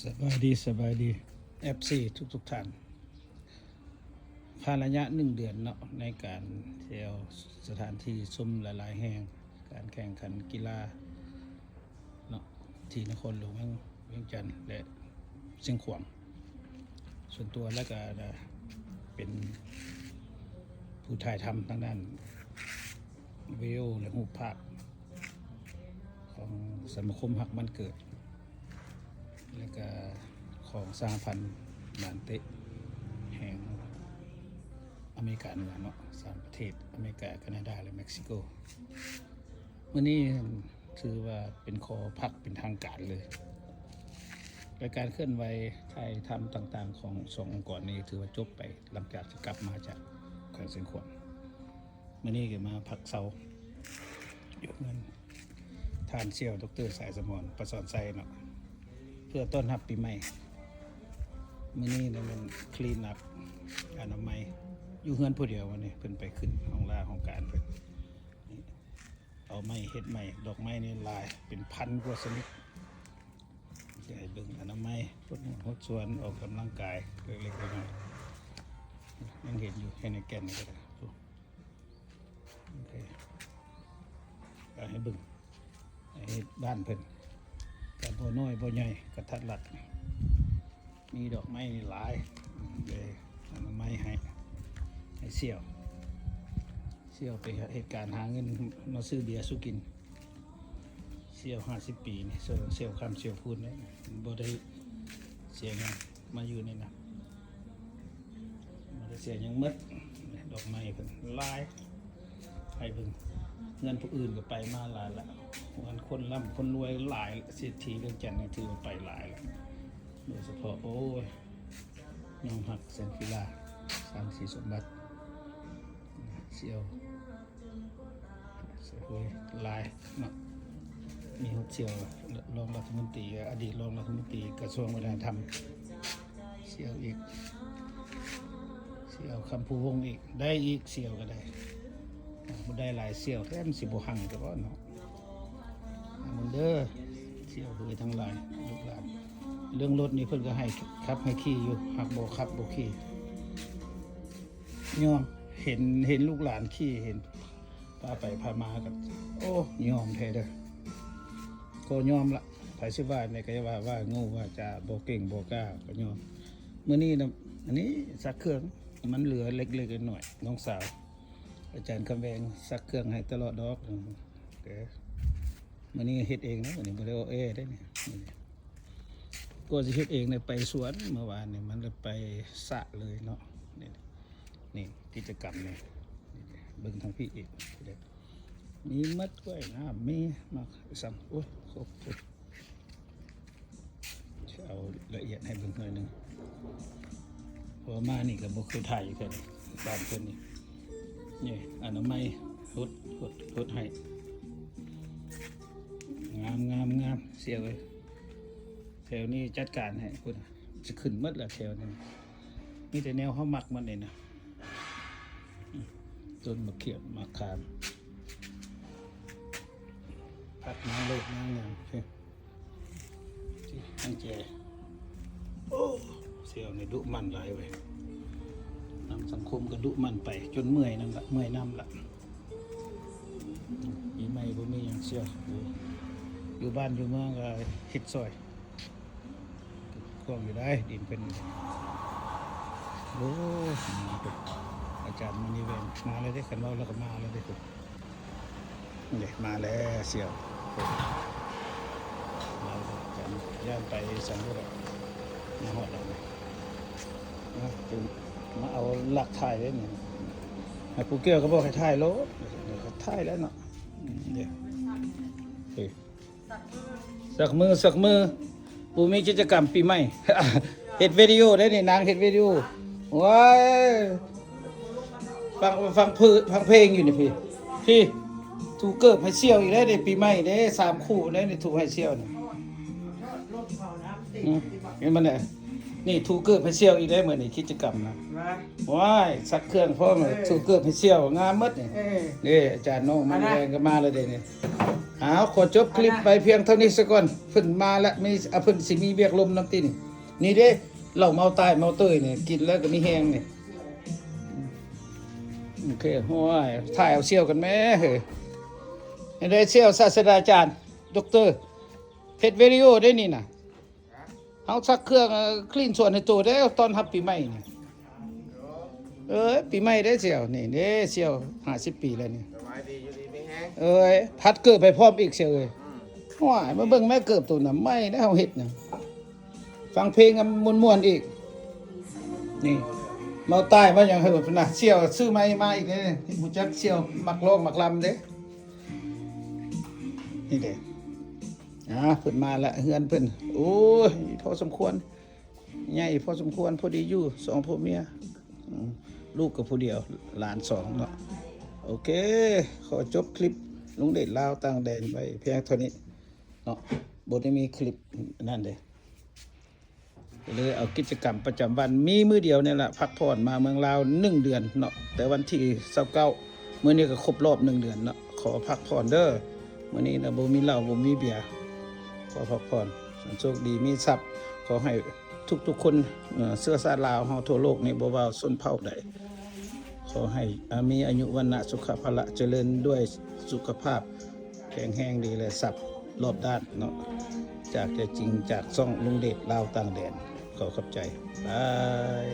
สบายดี FC ทุกท่านผ่านระยะ1 เดือนเนาะในการเที่ยวสถานที่ซุ่มหลายๆแห่งการแข่งขันกีฬาเนาะที่นครหลวงเวียงจันทร์และเชียงขวางส่วนตัวแล้วก็เป็นผู้ถ่ายทำทางด้านวิดีโอและรูปภาพของสมาคมหักบ้านเกิดและก็ของสหพันธ์บานเตะแห่งอเมริกาเหนือเนาะ3 ประเทศอเมริกาแคนาดาและเม็กซิโกวันนี้ถือว่าเป็นขอพักเป็นทางการเลยรายการเคลื่อนไหวถ่ายทำต่างๆของ2 องค์กรนี้ถือว่าจบไปหลังจากที่กลับมาจากแขวงเชียงขวางวันนี้ก็มาพักเสาอยู่เงินทานเชี่ยวดร.สายสมรประสอนไซเนาะเพื่อต้อนรับปีใหม่มื้อนี้มันคลีนอัพอนามัยอยู่เฮือนผู้เดียววันนี้เพิ่นไปขึ้นห้องล่าของการเพิ่นเอาไม้เฮ็ดไม้ดอกไม้นี่ลายเป็นพันกว่าชนิดสิให้เบิ่งอนามัยพดหดส่วนออกกำลังกายเล็กๆน้อยๆยังเห็นอยู่แค่ในแก่นนี่ก็ได้โอเคให้เบิ่งให้บ้านเพิ่นกับบ่น้อยบ่ใหญ่กระทัดรัดมีดอกไม้หลายเลยอนามัยให้เสี่ยวไปเหตุการณ์หาเงินมาซื้อเบียร์สู้กินเสี่ยว50 ปีนี่เสี่ยวคำเสี่ยวพูดเนี่ยบ่ได้เสียเงินมาอยู่นี่นะบ่ได้เสียยังมัดดอกไม้เพิ่นหลายให้เบิ่งเงินผู้อื่นก็ไปมาหลายละเงินคนร่ำคนรวยหลายเศรษฐีเรื่องจันทร์นี่ถือว่าไปหลายแล้วโดยเฉพาะโอ้ยยอมหักแสนกีฬา3 4 สมบัติเสี่ยวลายเนาะมีเสี่ยวรองรัฐมนตรีอดีตรองรัฐมนตรีกระทรวงวัฒนธรรมเสี่ยวอีกเสี่ยวคำพูวงอีกได้อีกเสี่ยวก็ได้บ่ได้หลายเสี่ยวแท้มันสิบ่หังก็บ่เนาะมันเด้อเสี่ยวคือทั้งหลายลูกหลานเรื่องรถนี่เพิ่นก็ให้ขับให้ขี่อยู่หักบ่ขับบ่ขี่ยอมเห็นลูกหลานขี่เห็นพาไปพามากันโอ้ยอมแท้เด้อก็ยอมละไผสิว่าเนี่ยก็ว่าโง่ว่าจะบ่เก่งบ่กล้าก็ยอมมื้อนี้นะอันนี้ซักเครื่องมันเหลือเล็กๆน้อยๆน้องสาวอาจารย์คำแวงซักเครื่องให้ตลอดดอกมื้อนี้เฮ็ดเองนะมื้อนี้บ่ได้เอาได้เนี่ยก็สิเฮ็ดเองเนี่ยไปสวนเมื่อวานนี่มันเลยไปสระเลยเนาะนี่กิจกรรมนี่เบิ่งทางพี่อีกมีมัดกล้วยน้ำมีมากซ้ำโอ้ยครบเอาละเอียดให้เบิ่งหน่อยนึงเพราะมานี่ก็บ่เคยถ่ายอยู่แค่นี้บ้านเพิ่นนี่อนามัยหดให้งามเสียเลยแถวนี้จัดการให้คุณจะขึ้นมัดละแถวนี้มีแต่แนวเขาหมักมันเลยนะต้นมะเขือมะขามพักน้ำโลกน้ำงามตั้งใจโอ้เสียวในดุมันหลายเว้ยนำสังคมก็ดุมันไปจนเมื่อยนั่นละเมื่อยน้ำละปีใหม่บ่มีอย่างเสียวอยู่บ้านอยู่เมืองก็เฮ็ดซอยกว้างอยู่ได้ดินเป็นโอ้อาจารย์มณีเวนมาเลยได้กันเราแล้วก็มาเลยได้คุณเนี่ยมาแล้วเสี่ยวมาอาจารย์ย่านไปสังเกตมาหอดเราเลยมาเอาหลักถ่ายได้เนี่ยให้ปูเกี้ยวก็บอกให้ถ่ายรถเดี๋ยวเขาถ่ายแล้วเนาะเดี๋ยวสักมือปูมีกิจกรรมปีใหม่เฮ็ดวิดีโอได้นี่นางเฮ็ดวิดีโอว้ายฟังเพลงอยู่นี่พี่ถูกเกิบให้เสี่ยวอีกได้ในปีใหม่ได้3 คู่ได้ในถูกให้เสี่ยวนี่เห็นมันเนี่ย นี่ทูเกิบให้เซี่ยวอีกได้เหมือนนี่กิจกรรมนะ มา ว้ายสักเครื่องพร้อมเลยทูเกิบให้เซี่ยวงามหมดนี่ เออ นี่อาจารย์น้องมันแรงก็มาเลยเด้นี่เอาขอจบคลิปไปเพียงเท่านี้ซะก่อนเพิ่นมาแล้วมีเพิ่นสิมีเบียกลมน้ำตินี่นี่เด้เหล้าเมาตายเมาเตยนี่กินแล้วก็มีแฮงนี่โอเคโอ้ยถ่ายเอาเซี่ยวกันแม่เฮ้ยให้ได้เซี่ยวศาสตราจารย์ดอกเตอร์เฮ็ดวิดีโอได้นี่น่ะเอาสักเครื่องคลีนส่วนให้ตัวได้ตอนรับปีใหม่นี่ปีใหม่ได้เซี่ยวนี่เด้เซี่ยว50 ปีแล้วนี่ สบายดีอยู่ดีไม่แห้ง เอ้ยพัดเกิดไปพร้อมอีกเชียวเอ้ยว้ายมาเบิ่งแม่เกิดตัวน่ะไม่ได้เฮาเฮ็ดน่ะฟังเพลงกันม่วนๆอีกนี่เมาใต้มาอย่างเหิดพุ่นน่ะเสี่ยวซื้อไม้มาอีกเด้ฮู้จักเสี่ยวมักร้องมักลำเด้นี่เด้เพิ่นมาละเฮือนเพิ่นโอ้ยพอสมควรใหญ่พอสมควรพอดีอยู่สองผัวเมียลูกกับผู้เดียวหลานสองเนาะ โอเค ขอจบคลิปลุงเดชลาวต่างแดนไปเพียงเท่านี้เนาะบทนี้มีคลิปนั่นเลยเลยเอากิจกรรมประจำวันมีมือเดียวเนี่ยแหละพักผ่อนมาเมืองลาว1 เดือนเนาะแต่วันที่29มื้อนี้ก็ครบรอบ1 เดือนเนาะขอพักผ่อนเด้อมื้อนี้นะบ่มีเหล้าบ่มีเบียร์ขอพักผ่อนโชคดีมีทรัพย์ขอให้ทุกๆคนเสื้อชาติลาวเฮาทั่วโลกนี่บ่ว่าชนเผ่าใด ขอให้มีอายุวันนะสุขภาละเจริญด้วยสุขภาพแข็งแรงดีและทรัพย์รอบด้านเนาะจากแต่จริงจากซ่องลุงเดชลาวต่างแดนขอขอบใจบาย